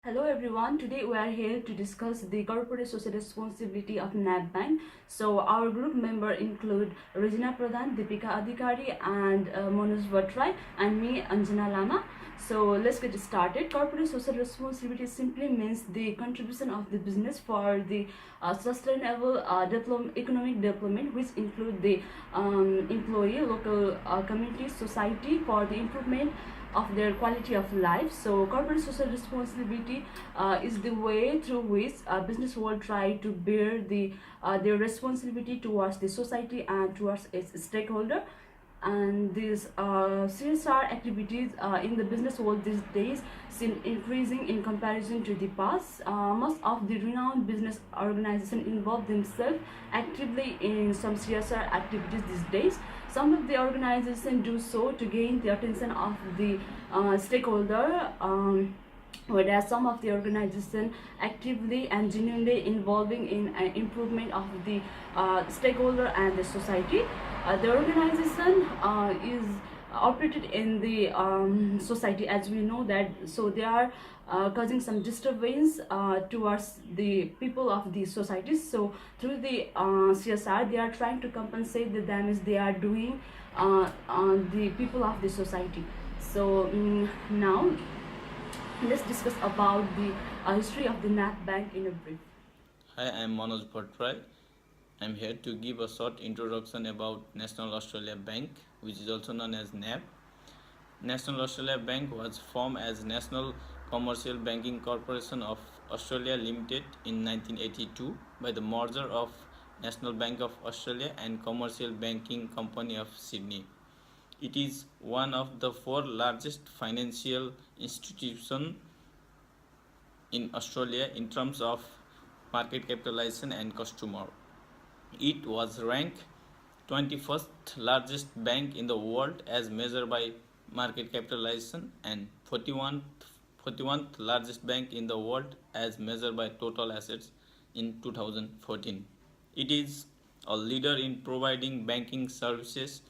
Hello everyone, today we are here to discuss the corporate social responsibility of NAB Bank. So our group member include Regina Pradhan, Deepika Adhikari and Manoj Vatrai and me Anjana Lama. So let's get started. Corporate social responsibility simply means the contribution of the business for the sustainable economic development, which include the employee, local community, society for the improvement of their quality of life. So corporate social responsibility is the way through which business world try to bear their responsibility towards the society and towards its stakeholder. And these CSR activities in the business world these days seem increasing in comparison to the past. Most of the renowned business organizations involve themselves actively in some CSR activities these days. Some of the organizations do so to gain the attention of the stakeholder. Whereas some of the organizations actively and genuinely involving in improvement of the stakeholder and the society. The organization is operated in the society, as we know that, so they are causing some disturbance towards the people of the societies. So through the CSR, they are trying to compensate the damage they are doing on the people of the society. So now let's discuss about the history of the NAB Bank in a brief. Hi, I am Manoj Bhattrai. I am here to give a short introduction about National Australia Bank, which is also known as NAB. National Australia Bank was formed as National Commercial Banking Corporation of Australia Limited in 1982 by the merger of National Bank of Australia and Commercial Banking Company of Sydney. It is one of the four largest financial institutions in Australia in terms of market capitalization and customer. It was ranked 21st largest bank in the world as measured by market capitalization and 41st largest bank in the world as measured by total assets in 2014. It is a leader in providing banking services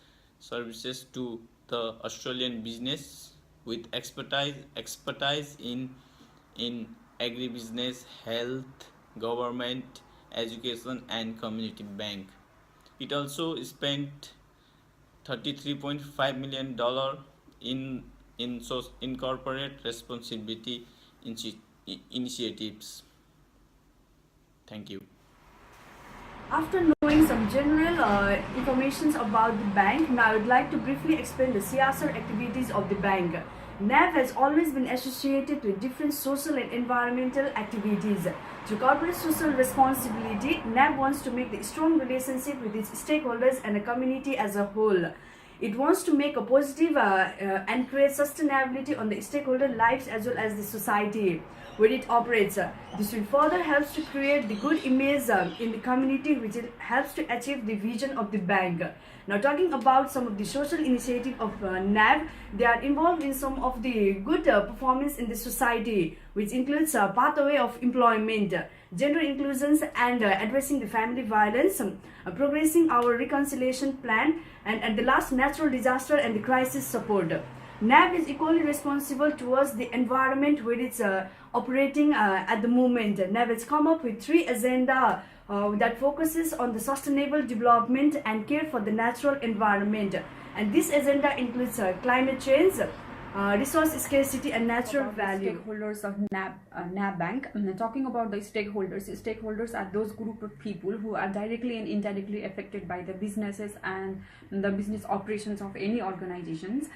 to the Australian business with expertise in agribusiness, health, government, education and community bank. It also spent $33.5 million in corporate responsibility initiatives. Thank you. After knowing some general information about the bank, now I would like to briefly explain the CSR activities of the bank. NAB has always been associated with different social and environmental activities. Through corporate social responsibility, NAB wants to make the strong relationship with its stakeholders and the community as a whole. It wants to make a positive and create sustainability on the stakeholder lives as well as the society where it operates. This will further helps to create the good image in the community, which helps to achieve the vision of the bank. Now talking about some of the social initiative of NAB, they are involved in some of the good performance in the society, which includes pathway of employment, gender inclusions and addressing the family violence, progressing our reconciliation plan, and at the last, natural disaster and the crisis support. NAB is equally responsible towards the environment where it's operating at the moment. NAB has come up with 3 agenda that focuses on the sustainable development and care for the natural environment. And this agenda includes climate change, resource scarcity and natural value. Stakeholders of NAB Bank. Talking about the stakeholders are those group of people who are directly and indirectly affected by the businesses and the business operations of any organizations.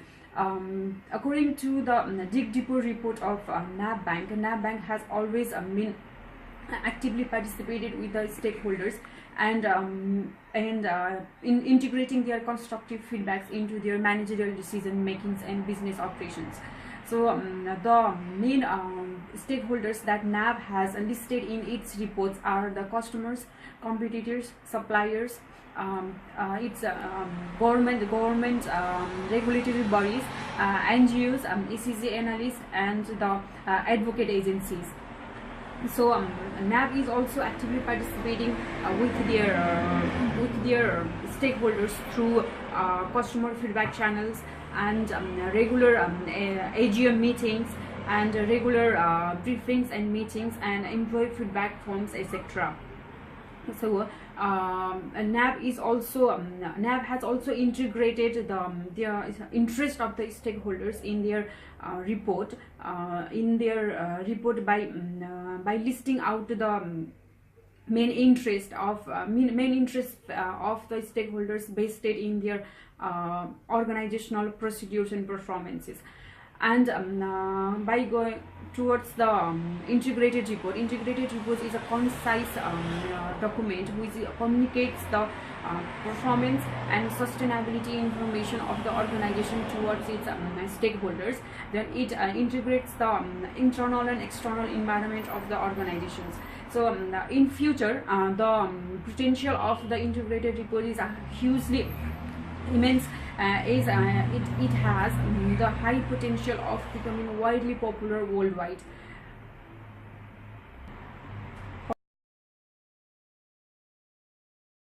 According to the Dig Deeper report of NAB Bank has always been actively participated with the stakeholders and in integrating their constructive feedbacks into their managerial decision makings and business operations. So the main stakeholders that NAB has listed in its reports are the customers, competitors, suppliers, its government regulatory bodies, NGOs, ECG analysts and the advocate agencies. So NAB is also actively participating with their stakeholders through customer feedback channels and regular AGM meetings and regular briefings and meetings and employee feedback forms, etc. So NAB is also NAB has also integrated the interest of the stakeholders in their report by listing out the main interest of the stakeholders based in their organizational procedures and performances. And by going towards the integrated report is a concise document which communicates the performance and sustainability information of the organization towards its stakeholders. Then it integrates the internal and external environment of the organizations. So in future, the potential of the integrated report is hugely immense. It has the high potential of becoming widely popular worldwide.